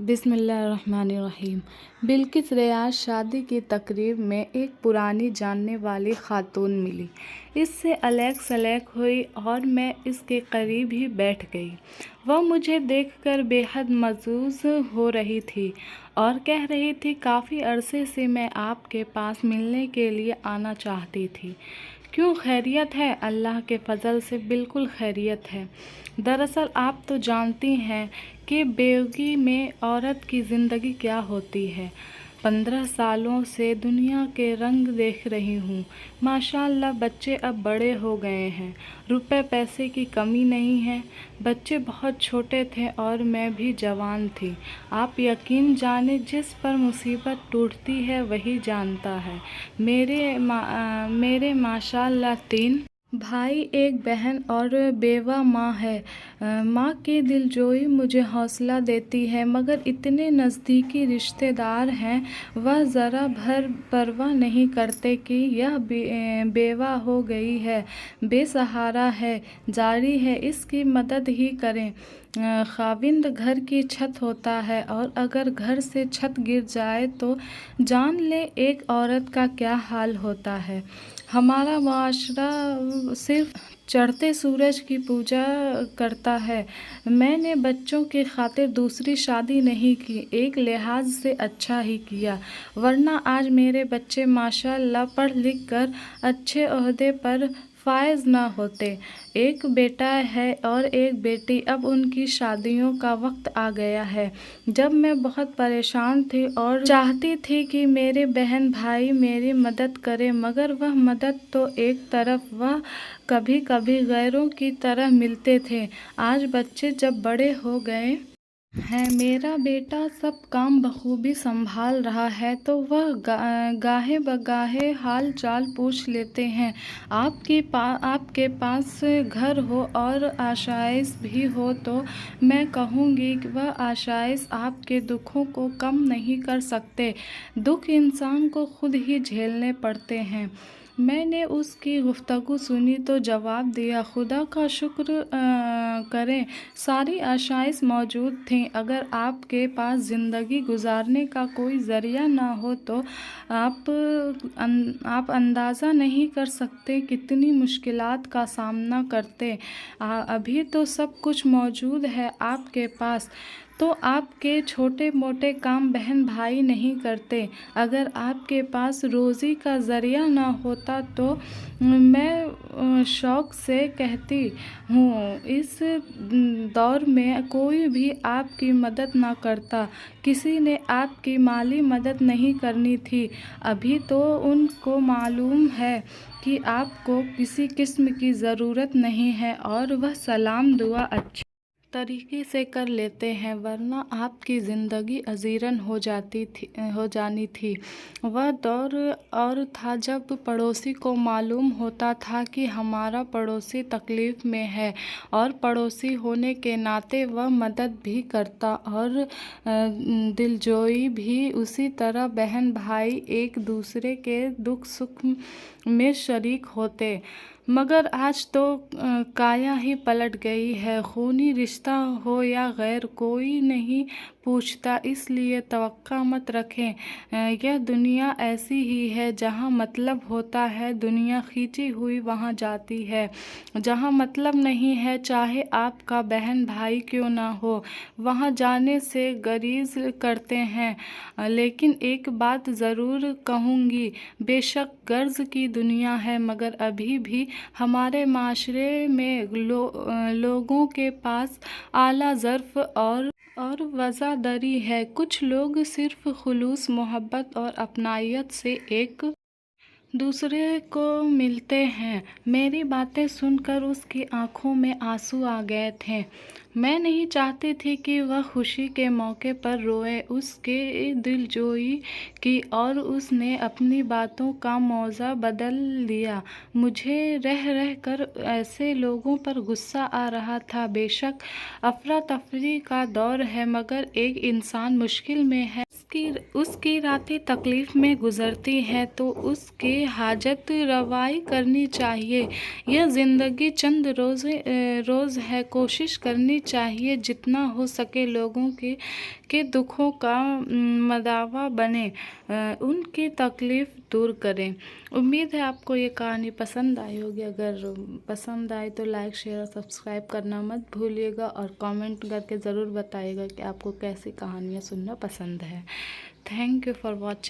بسم اللہ الرحمن الرحیم۔ بلقیس ریاض شادی کی تقریب میں ایک پرانی جاننے والی خاتون ملی۔ اس سے الیک سلیک ہوئی اور میں اس کے قریب ہی بیٹھ گئی۔ وہ مجھے دیکھ کر بے حد مجذوب ہو رہی تھی اور کہہ رہی تھی کافی عرصے سے میں آپ کے پاس ملنے کے لیے آنا چاہتی تھی۔ کیوں، خیریت ہے؟ اللہ کے فضل سے بالکل خیریت ہے۔ دراصل آپ تو جانتی ہیں کہ بیوگی میں عورت کی زندگی کیا ہوتی ہے۔ 15 سالوں سے دنیا کے رنگ دیکھ رہی ہوں۔ ماشاءاللہ بچے اب بڑے ہو گئے ہیں، روپے پیسے کی کمی نہیں ہے۔ بچے بہت چھوٹے تھے اور میں بھی جوان تھی۔ آپ یقین جانیں جس پر مصیبت ٹوٹتی ہے وہی جانتا ہے۔ میرے ماشاءاللہ 3 بھائی، ایک بہن اور بیوہ ماں ہے۔ ماں کی دلجوئی مجھے حوصلہ دیتی ہے، مگر اتنے نزدیکی رشتہ دار ہیں، وہ ذرا بھر پرواہ نہیں کرتے کہ یہ بیوہ ہو گئی ہے، بے سہارا ہے، جاری ہے اس کی مدد ہی کریں۔ خاوند گھر کی چھت ہوتا ہے اور اگر گھر سے چھت گر جائے تو جان لیں ایک عورت کا کیا حال ہوتا ہے۔ ہمارا معاشرہ صرف چڑھتے سورج کی پوجا کرتا ہے۔ میں نے بچوں کی خاطر دوسری شادی نہیں کی، ایک لحاظ سے اچھا ہی کیا، ورنہ آج میرے بچے ماشاءاللہ پڑھ لکھ کر اچھے عہدے پر فائز نہ ہوتے۔ ایک بیٹا ہے اور ایک بیٹی۔ اب ان کی شادیوں کا وقت آ گیا ہے۔ جب میں بہت پریشان تھی اور چاہتی تھی کہ میرے بہن بھائی میری مدد کریں، مگر وہ مدد تو ایک طرف، وہ کبھی کبھی غیروں کی طرح ملتے تھے۔ آج بچے جب بڑے ہو گئے ہیں، میرا بیٹا سب کام بخوبی سنبھال رہا ہے تو وہ گاہے بگاہے حال چال پوچھ لیتے ہیں۔ آپ کے پاس گھر ہو اور آشائش بھی ہو تو میں کہوں گی کہ وہ آشائش آپ کے دکھوں کو کم نہیں کر سکتے۔ دکھ انسان کو خود ہی جھیلنے پڑتے ہیں۔ میں نے اس کی گفتگو سنی تو جواب دیا، خدا کا شکر کریں ساری آشائش موجود تھیں۔ اگر آپ کے پاس زندگی گزارنے کا کوئی ذریعہ نہ ہو تو آپ اندازہ نہیں کر سکتے کتنی مشکلات کا سامنا کرتے۔ ابھی تو سب کچھ موجود ہے آپ کے پاس، تو آپ کے چھوٹے موٹے کام بہن بھائی نہیں کرتے۔ اگر آپ کے پاس روزی کا ذریعہ نہ ہوتا تو میں شوق سے کہتی ہوں اس دور میں کوئی بھی آپ کی مدد نہ کرتا۔ کسی نے آپ کی مالی مدد نہیں کرنی تھی۔ ابھی تو ان کو معلوم ہے کہ آپ کو کسی قسم کی ضرورت نہیں ہے اور وہ سلام دعا اچھے طریقے سے کر لیتے ہیں، ورنہ آپ کی زندگی اذیرن ہو جانی تھی۔ وہ دور اور تھا جب پڑوسی کو معلوم ہوتا تھا کہ ہمارا پڑوسی تکلیف میں ہے اور پڑوسی ہونے کے ناطے وہ مدد بھی کرتا اور دلجوئی بھی۔ اسی طرح بہن بھائی ایک دوسرے کے دکھ سکھ میں شریک ہوتے۔ مگر آج تو کایا ہی پلٹ گئی ہے، خونی رشتہ ہو یا غیر کوئی نہیں پوچھتا، اس لیے توقع مت رکھیں۔ یہ دنیا ایسی ہی ہے، جہاں مطلب ہوتا ہے دنیا کھینچی ہوئی وہاں جاتی ہے، جہاں مطلب نہیں ہے چاہے آپ کا بہن بھائی کیوں نہ ہو وہاں جانے سے گریز کرتے ہیں۔ لیکن ایک بات ضرور کہوں گی، بے شک غرض کی دنیا ہے، مگر ابھی بھی ہمارے معاشرے میں لوگوں کے پاس اعلیٰ ظرف اور وفاداری ہے۔ کچھ لوگ صرف خلوص محبت اور اپنائیت سے ایک دوسرے کو ملتے ہیں۔ میری باتیں سن کر اس کی آنکھوں میں آنسو آ گئے تھے۔ میں نہیں چاہتی تھی کہ وہ خوشی کے موقع پر روئے۔ اس کی دلجوئی کی اور اس نے اپنی باتوں کا موضوع بدل دیا۔ مجھے رہ رہ کر ایسے لوگوں پر غصہ آ رہا تھا۔ بے شک افراتفری کا دور ہے، مگر ایک انسان مشکل میں ہے اس کی راتیں تکلیف میں گزرتی ہیں تو اس کی حاجت روائی کرنی چاہیے۔ یہ زندگی چند روز ہے، کوشش کرنی چاہیے جتنا ہو سکے لوگوں کے دکھوں کا مداوا بنیں، ان کی تکلیف دور کریں۔ امید ہے آپ کو یہ کہانی پسند آئی ہوگی۔ اگر پسند آئی تو لائک، شیئر اور سبسکرائب کرنا مت بھولیے گا، اور کامنٹ کر کے ضرور بتائیے گا کہ آپ کو کیسی کہانیاں سننا پسند ہے۔ Thank you for watching.